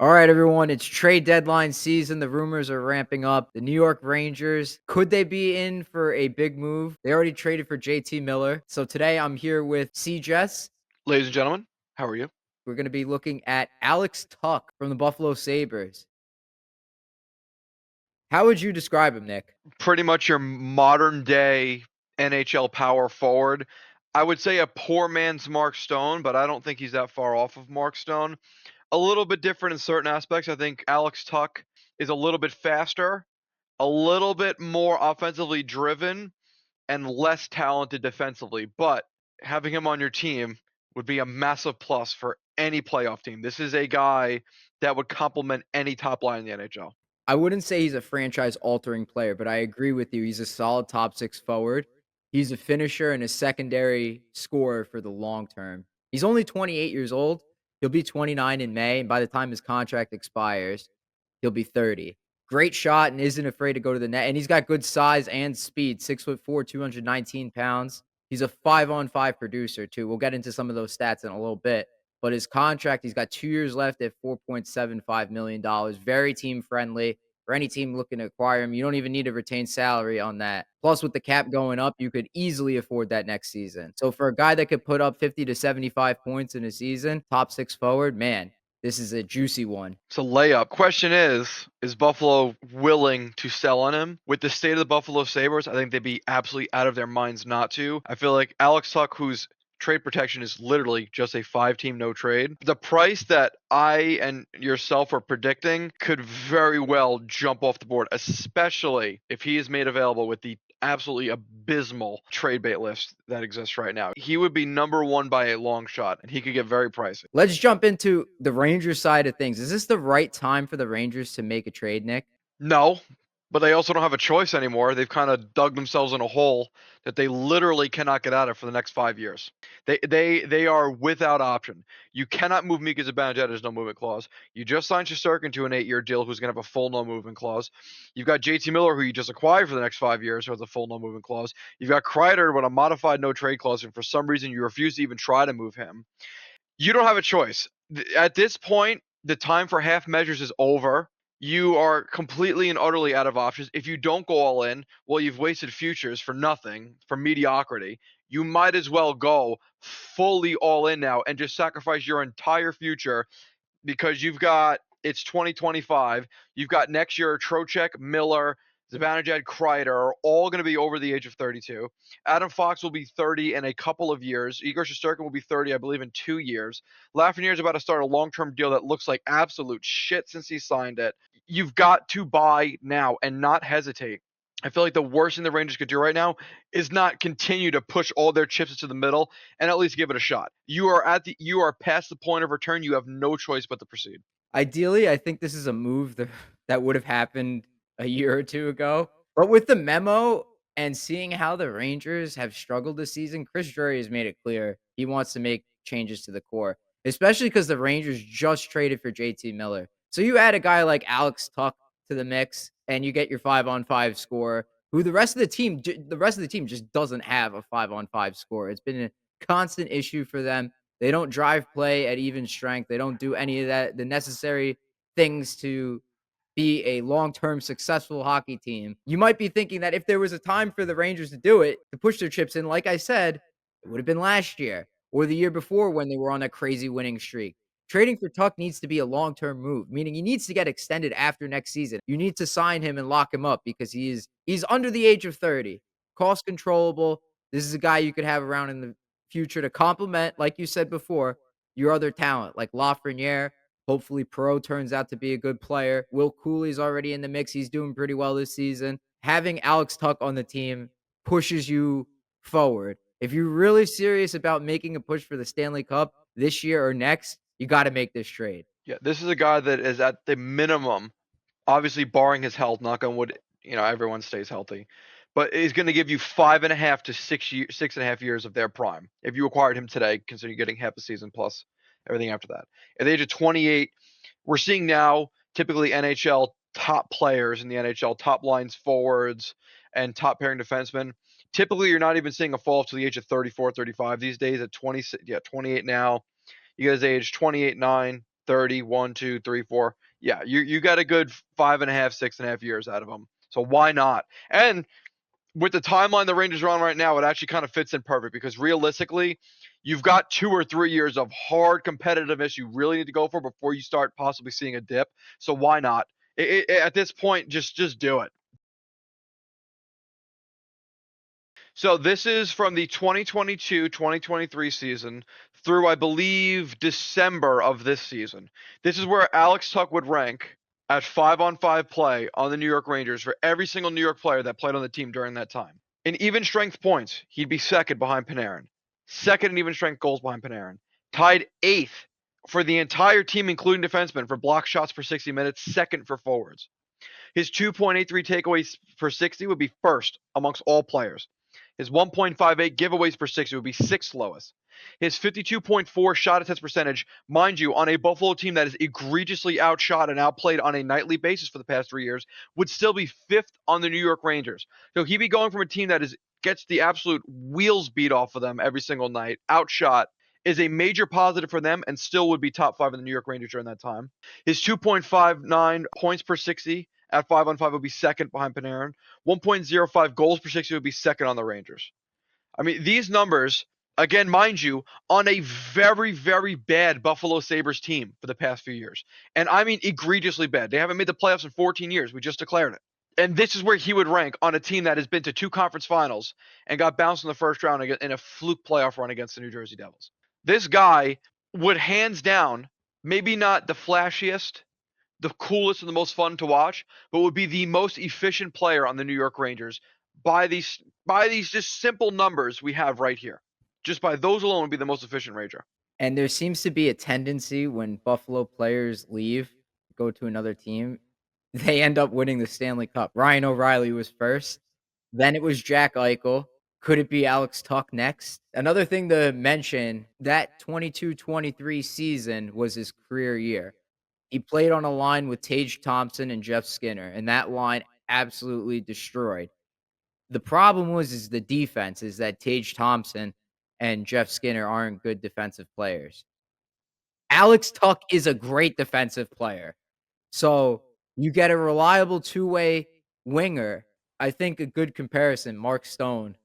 All right, everyone. It's trade deadline season. The rumors are ramping up. The New York Rangers, could they be in for a big move? They already traded for JT Miller. So today I'm here with C. Jess. Ladies and gentlemen, how are you? We're going to be looking at Alex Tuck from the Buffalo Sabres. How would you describe him, Nick? Pretty much your modern day NHL power forward. I would say a poor man's Mark Stone, but I don't think he's that far off of Mark Stone. A little bit different in certain aspects. I think Alex Tuck is a little bit faster, a little bit more offensively driven, and less talented defensively. But having him on your team would be a massive plus for any playoff team. This is a guy that would complement any top line in the NHL. I wouldn't say he's a franchise altering player, but I agree with you. He's a solid top six forward. He's a finisher and a secondary scorer for the long term. He's only 28 years old. He'll be 29 in May. And by the time his contract expires, he'll be 30. Great shot and isn't afraid to go to the net. And he's got good size and speed 6'4, 219 pounds. He's a 5-on-5 producer, too. We'll get into some of those stats in a little bit. But his contract, he's got 2 years left at $4.75 million. Very team friendly for any team looking to acquire him. You don't even need to retain salary on that. Plus, with the cap going up, you could easily afford that next season. So for a guy that could put up 50 to 75 points in a season, top six forward, man, this is a juicy one. It's a layup. Question is Buffalo willing to sell on him? With the state of the Buffalo Sabres, I think they'd be absolutely out of their minds not to. I feel like Alex Tuck, whose trade protection is literally just a 5-team no trade, the price that I and yourself are predicting could very well jump off the board, especially if he is made available with the absolutely abysmal trade bait list that exists right now. He would be number one by a long shot, and he could get very pricey. Let's jump into the Rangers side of things. Is this the right time for the Rangers to make a trade, Nick? No, but they also don't have a choice anymore. They've kind of dug themselves in a hole that they literally cannot get out of for the next 5 years. They are without option. You cannot move Mika Zibanejad. There's no movement clause. You just signed Shesterkin to an 8-year deal, who's going to have a full no movement clause. You've got JT Miller, who you just acquired for the next 5 years, who has a full no movement clause. You've got Kreider with a modified no trade clause, and for some reason you refuse to even try to move him. You don't have a choice. At this point, the time for half measures is over. You are completely and utterly out of options. If you don't go all in, well, you've wasted futures for nothing, for mediocrity. You might as well go fully all in now and just sacrifice your entire future because it's 2025. You've got next year Trocheck, Miller, Zibanejad, Kreider are all going to be over the age of 32. Adam Fox will be 30 in a couple of years. Igor Shesterkin will be 30, I believe, in 2 years. Lafreniere is about to start a long-term deal that looks like absolute shit since he signed it. You've got to buy now and not hesitate. I feel like the worst thing the Rangers could do right now is not continue to push all their chips into the middle and at least give it a shot. You are past the point of return. You have no choice but to proceed. Ideally, I think this is a move that would have happened a year or 2 ago. But with the memo and seeing how the Rangers have struggled this season, Chris Drury has made it clear he wants to make changes to the core, especially because the Rangers just traded for JT Miller. So you add a guy like Alex Tuck to the mix, and you get your 5-on-5 scorer, who the rest of the team just doesn't have a 5-on-5 score. It's been a constant issue for them. They don't drive play at even strength. They don't do any of that, the necessary things to be a long-term successful hockey team. You might be thinking that if there was a time for the Rangers to do it, to push their chips in, like I said, it would have been last year or the year before when they were on a crazy winning streak. Trading for Tuck needs to be a long-term move, meaning he needs to get extended after next season. You need to sign him and lock him up because he's under the age of 30, cost controllable. This is a guy you could have around in the future to complement, like you said before, your other talent like Lafreniere. Hopefully, Perreault turns out to be a good player. Will Cooley's already in the mix. He's doing pretty well this season. Having Alex Tuck on the team pushes you forward. If you're really serious about making a push for the Stanley Cup this year or next, you got to make this trade. Yeah, this is a guy that is at the minimum, obviously barring his health, knock on wood, everyone stays healthy, but is going to give you 5.5 to 6.5 years of their prime. If you acquired him today, considering you're getting half a season plus everything after that. At the age of 28, we're seeing now typically NHL top players in the NHL, top lines forwards and top pairing defensemen. Typically, you're not even seeing a fall to the age of 34, 35 these days at 28 now. You guys age 28, 9, 30, 1, 2, 3, 4. Yeah, you got a good 5.5, 6.5 years out of him. So why not? And with the timeline the Rangers are on right now, it actually kind of fits in perfect because realistically, you've got 2 or 3 years of hard competitiveness you really need to go for before you start possibly seeing a dip. So why not? At this point, just do it. So this is from the 2022-2023 season through, I believe, December of this season. This is where Alex Tuck would rank at 5-on-5 play on the New York Rangers for every single New York player that played on the team during that time. In even strength points, he'd be second behind Panarin. Second in even strength goals behind Panarin. Tied eighth for the entire team, including defensemen, for block shots per 60 minutes, second for forwards. His 2.83 takeaways per 60 would be first amongst all players. His 1.58 giveaways per 60 would be sixth lowest. His 52.4 shot attempts percentage, mind you, on a Buffalo team that is egregiously outshot and outplayed on a nightly basis for the past 3 years, would still be fifth on the New York Rangers. So he'd be going from a team that gets the absolute wheels beat off of them every single night, outshot, is a major positive for them and still would be top five in the New York Rangers during that time. His 2.59 points per 60 at 5-on-5 would be second behind Panarin. 1.05 goals per 60 would be second on the Rangers. I mean, these numbers, again, mind you, on a very, very bad Buffalo Sabres team for the past few years. And I mean egregiously bad. They haven't made the playoffs in 14 years. We just declared it. And this is where he would rank on a team that has been to 2 conference finals and got bounced in the first round in a fluke playoff run against the New Jersey Devils. This guy would hands down, maybe not the flashiest, the coolest and the most fun to watch, but would be the most efficient player on the New York Rangers by these just simple numbers we have right here. Just by those alone would be the most efficient Ranger. And there seems to be a tendency when Buffalo players leave, go to another team, they end up winning the Stanley Cup. Ryan O'Reilly was first, then it was Jack Eichel. Could it be Alex Tuch next? Another thing to mention, that 22-23 season was his career year. He played on a line with Tage Thompson and Jeff Skinner, and that line absolutely destroyed. The problem is the defense is that Tage Thompson and Jeff Skinner aren't good defensive players. Alex Tuch is a great defensive player. So, you get a reliable two-way winger. I think a good comparison, Mark Stone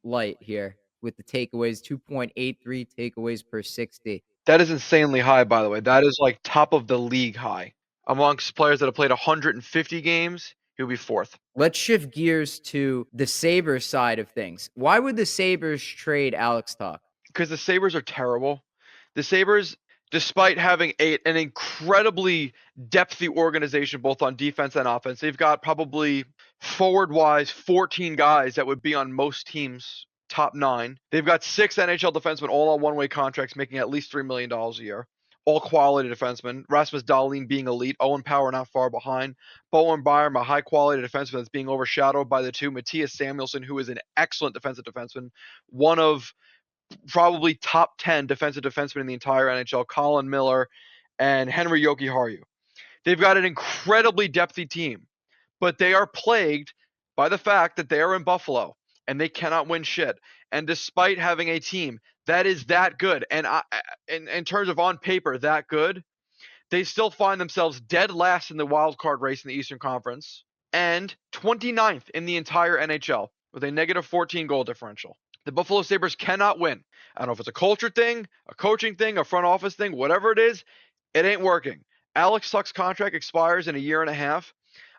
light here with the takeaways, 2.83 takeaways per 60. That is insanely high, by the way. That is like top of the league high. Amongst players that have played 150 games, he'll be fourth. Let's shift gears to the Sabres side of things. Why would the Sabres trade Alex Tuch? Because the Sabres are terrible. The Sabres, despite having an incredibly depthy organization both on defense and offense, they've got probably forward-wise 14 guys that would be on most teams' top 9. They've got 6 NHL defensemen all on one-way contracts making at least $3 million a year. All quality defensemen. Rasmus Dahlin being elite. Owen Power not far behind. Bowen Byram, a high-quality defenseman that's being overshadowed by the two. Matthias Samuelsson, who is an excellent defensive defenseman. One of probably top 10 defensive defensemen in the entire NHL, Colin Miller and Henry Jokiharju. They've got an incredibly depthy team, but they are plagued by the fact that they are in Buffalo and they cannot win shit. And despite having a team that is that good, and in terms of on paper that good, they still find themselves dead last in the wild card race in the Eastern Conference and 29th in the entire NHL with a negative 14 goal differential. The Buffalo Sabres cannot win. I don't know if it's a culture thing, a coaching thing, a front office thing, whatever it is, it ain't working. Alex Tuch's contract expires in a year and a half.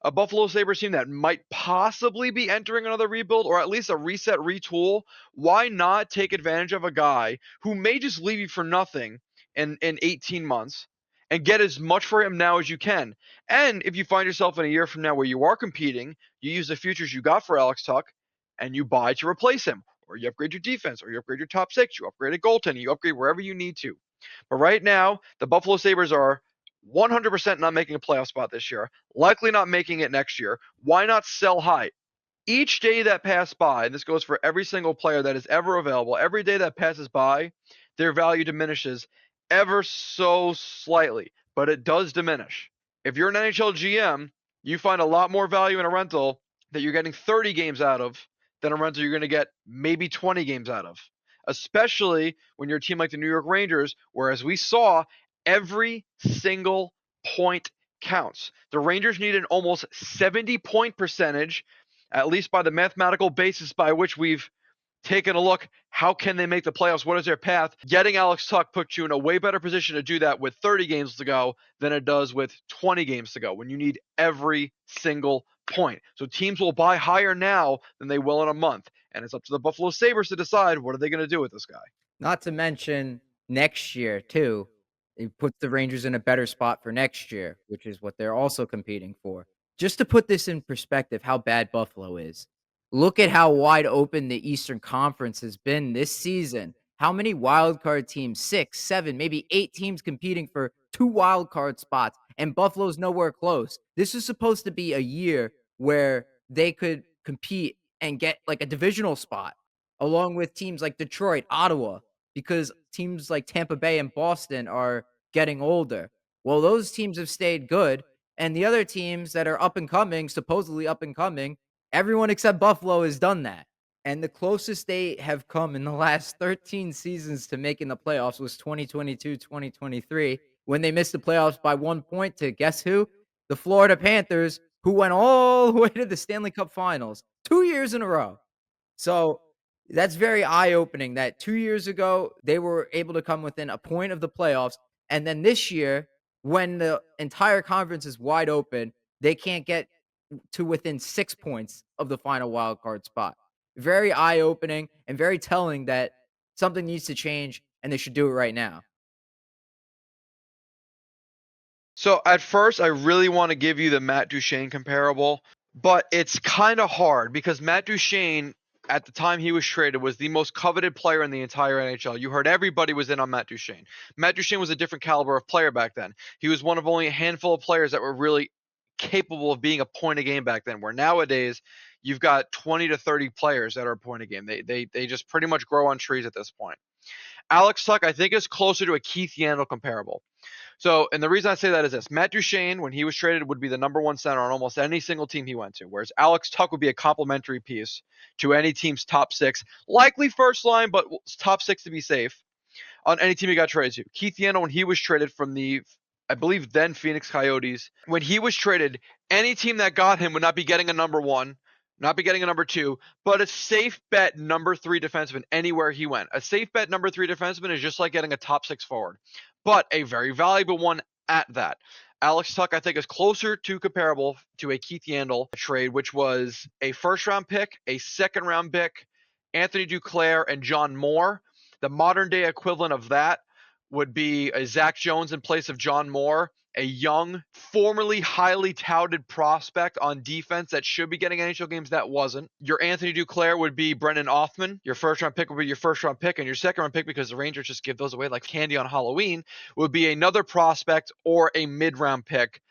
A Buffalo Sabres team that might possibly be entering another rebuild or at least a reset, retool, why not take advantage of a guy who may just leave you for nothing in 18 months and get as much for him now as you can? And if you find yourself in a year from now where you are competing, you use the futures you got for Alex Tuch and you buy to replace him, or you upgrade your defense, or you upgrade your top 6, you upgrade a goaltending, you upgrade wherever you need to. But right now, the Buffalo Sabres are 100% not making a playoff spot this year, likely not making it next year. Why not sell high? Each day that passed by, and this goes for every single player that is ever available, every day that passes by, their value diminishes ever so slightly, but it does diminish. If you're an NHL GM, you find a lot more value in a rental that you're getting 30 games out of than a rental you're going to get maybe 20 games out of. Especially when you're a team like the New York Rangers, where as we saw, Every single point counts. The Rangers need an almost 70-point percentage, at least by the mathematical basis by which we've taken a look. How can they make the playoffs? What is their path? Getting Alex Tuch puts you in a way better position to do that with 30 games to go than it does with 20 games to go when you need every single point. So teams will buy higher now than they will in a month. And it's up to the Buffalo Sabres to decide what are they going to do with this guy. Not to mention next year too. It puts the Rangers in a better spot for next year, which is what they're also competing for. Just to put this in perspective, how bad Buffalo is. Look at how wide open the Eastern Conference has been this season. How many wild card teams? 6, 7, maybe 8 teams competing for 2 wild card spots, and Buffalo's nowhere close. This is supposed to be a year where they could compete and get like a divisional spot along with teams like Detroit, Ottawa, because teams like Tampa Bay and Boston are getting older. Well, those teams have stayed good, and the other teams that are up and coming, supposedly up and coming, everyone except Buffalo has done that. And the closest they have come in the last 13 seasons to making the playoffs was 2022, 2023, when they missed the playoffs by 1 point to guess who? The Florida Panthers, who went all the way to the Stanley Cup Finals 2 years in a row. So that's very eye-opening that 2 years ago, they were able to come within a point of the playoffs, and then this year, when the entire conference is wide open, they can't get to within 6 points of the final wild card spot. Very eye-opening and very telling that something needs to change, and they should do it right now. So at first, I really want to give you the Matt Duchene comparable, but it's kind of hard because Matt Duchene, at the time he was traded, was the most coveted player in the entire NHL. You heard everybody was in on Matt Duchene. Matt Duchene was a different caliber of player back then. He was one of only a handful of players that were really capable of being a point a game back then, where nowadays you've got 20 to 30 players that are a point a game. They just pretty much grow on trees at this point. Alex Tuch, I think, is closer to a Keith Yandle comparable. So, and the reason I say that is this: Matt Duchene, when he was traded, would be the number one center on almost any single team he went to, whereas Alex Tuch would be a complementary piece to any team's top six, likely first line, but top six to be safe on any team he got traded to. Keith Yandle, when he was traded from the, I believe then Phoenix Coyotes, when he was traded, any team that got him would not be getting a number one, not be getting a number two, but a safe bet number three defenseman anywhere he went. A safe bet number three defenseman is just like getting a top six forward, but a very valuable one at that. Alex Tuch, I think, is closer to comparable to a Keith Yandle trade, which was a first round pick, a second round pick, Anthony Duclair, and John Moore. The modern day equivalent of that would be a Zach Jones in place of John Moore, a young, formerly highly touted prospect on defense that should be getting NHL games that wasn't. Your Anthony Duclair would be Brennan Othman. Your first round pick would be your first round pick, and your second round pick, because the Rangers just give those away like candy on Halloween, would be another prospect or a mid round pick,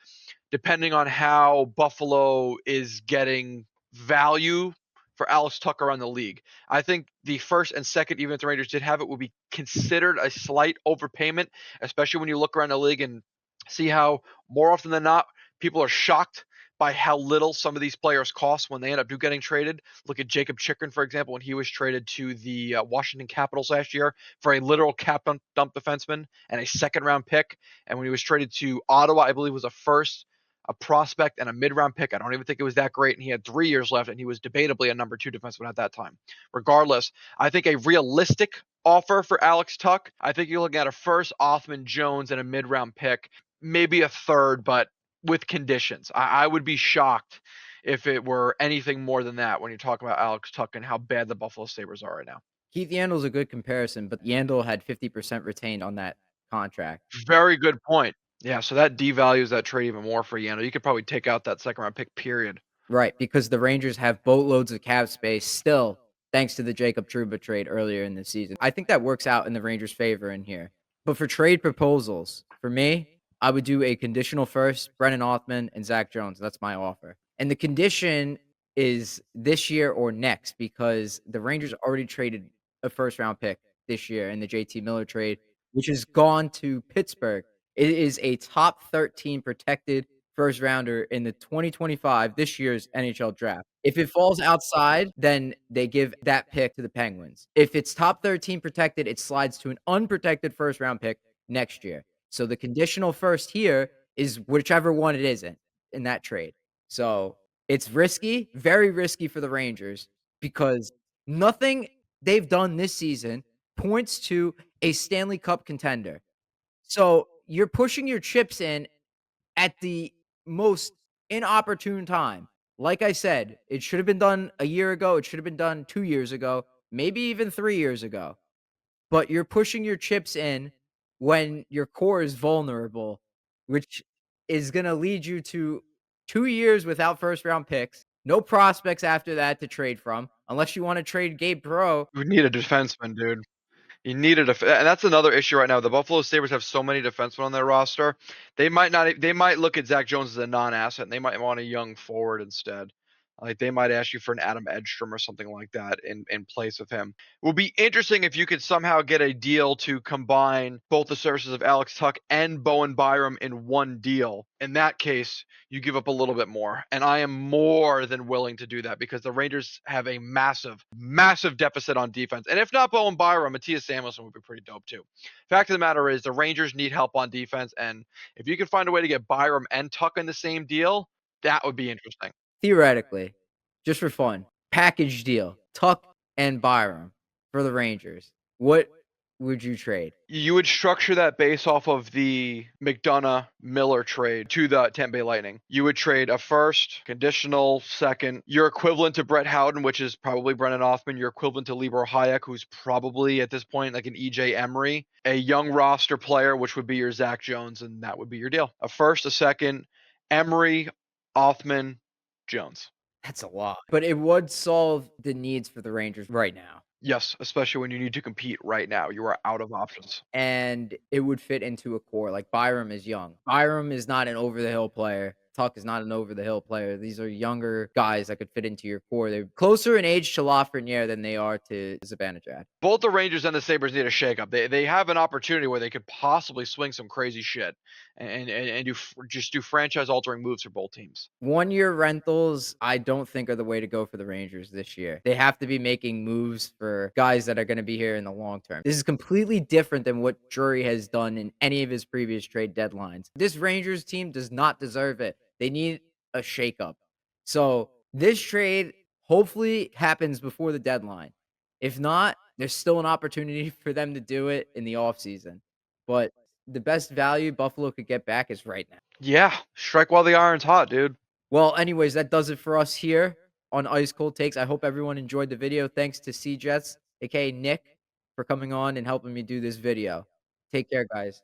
depending on how Buffalo is getting value for Alex Tuch around the league. I think the first and second, even if the Rangers did have it, would be considered a slight overpayment, especially when you look around the league and see how more often than not people are shocked by how little some of these players cost when they end up getting traded. Look at Jacob Chikrin, for example, when he was traded to the Washington Capitals last year for a literal cap dump defenseman and a second round pick. And when he was traded to Ottawa, I believe it was a first, a prospect, and a mid-round pick. I don't even think it was that great, and he had 3 years left, and he was debatably a number two defenseman at that time. Regardless, I think a realistic offer for Alex Tuch, I think you're looking at a first, Othman, Jones, and a mid-round pick, maybe a third, but with conditions. I would be shocked if it were anything more than that when you're talking about Alex Tuch and how bad the Buffalo Sabres are right now. Keith Yandle's a good comparison, but Yandle had 50% retained on that contract. Very good point. Yeah, so that devalues that trade even more for Yandle. You could probably take out that second round pick, period. Right, because the Rangers have boatloads of cap space still, thanks to the Jacob Trouba trade earlier in the season. I think that works out in the Rangers' favor in here. But for trade proposals, for me, I would do a conditional first, Brennan Othman and Zach Jones. That's my offer. And the condition is this year or next because the Rangers already traded a first round pick this year in the JT Miller trade, which has gone to Pittsburgh. It is a top 13 protected first rounder in the 2025, this year's NHL draft. If it falls outside, then they give that pick to the Penguins. If it's top 13 protected, it slides to an unprotected first round pick next year. So the conditional first here is whichever one it isn't in that trade. So it's risky, very risky for the Rangers because nothing they've done this season points to a Stanley Cup contender. So you're pushing your chips in at the most inopportune time. Like I said, it should have been done a year ago. It should have been done 2 years ago, maybe even 3 years ago. But you're pushing your chips in when your core is vulnerable, which is gonna lead you to 2 years without first round picks, no prospects after that to trade from, unless you wanna trade Gabe Perreault. We need a defenseman, dude. You need a and that's another issue right now. The Buffalo Sabres have so many defensemen on their roster. They might not they might look at Zach Jones as a non-asset, and they might want a young forward instead. Like, they might ask you for an Adam Edstrom or something like that in place of him. It would be interesting if you could somehow get a deal to combine both the services of Alex Tuch and Bowen Byram in one deal. In that case, you give up a little bit more, and I am more than willing to do that because the Rangers have a massive, massive deficit on defense. And if not Bowen Byram, Matthias Samuelsson would be pretty dope too. Fact of the matter is, the Rangers need help on defense, and if you could find a way to get Byram and Tuch in the same deal, that would be interesting. Theoretically, just for fun, package deal, Tuck and Byram for the Rangers. What would you trade? You would structure that based off of the McDonough Miller trade to the Tampa Bay Lightning. You would trade a first, conditional second, your equivalent to Brett Howden, which is probably Brennan Hoffman, your equivalent to Libor Hayek, who's probably at this point like an EJ Emery, a young roster player, which would be your Zach Jones, and that would be your deal. A first, a second, Emery, Hoffman, Jones. That's a lot, but it would solve the needs for the Rangers right now, Yes, especially when you need to compete right now. You are out of options. and it would fit into a core, like, Byram is young. Byram is not an over the hill player. Tuck is not an over the hill player. These are younger guys that could fit into your core. They're closer in age to Lafreniere than they are to Zibanejad. Both the Rangers and the Sabres need a shakeup. They have an opportunity where they could possibly swing some crazy shit and just do franchise altering moves for both teams. 1-year rentals, I don't think are the way to go for the Rangers this year. They have to be making moves for guys that are gonna be here in the long term. This is completely different than what Drury has done in any of his previous trade deadlines. This Rangers team does not deserve it. They need a shakeup. So, this trade hopefully happens before the deadline. If not, there's still an opportunity for them to do it in the offseason. But the best value Buffalo could get back is right now. Yeah, strike while the iron's hot, dude. Well, anyways, that does it for us here on Ice Cold Takes. I hope everyone enjoyed the video. Thanks to C Jets, aka Nick, for coming on and helping me do this video. Take care, guys.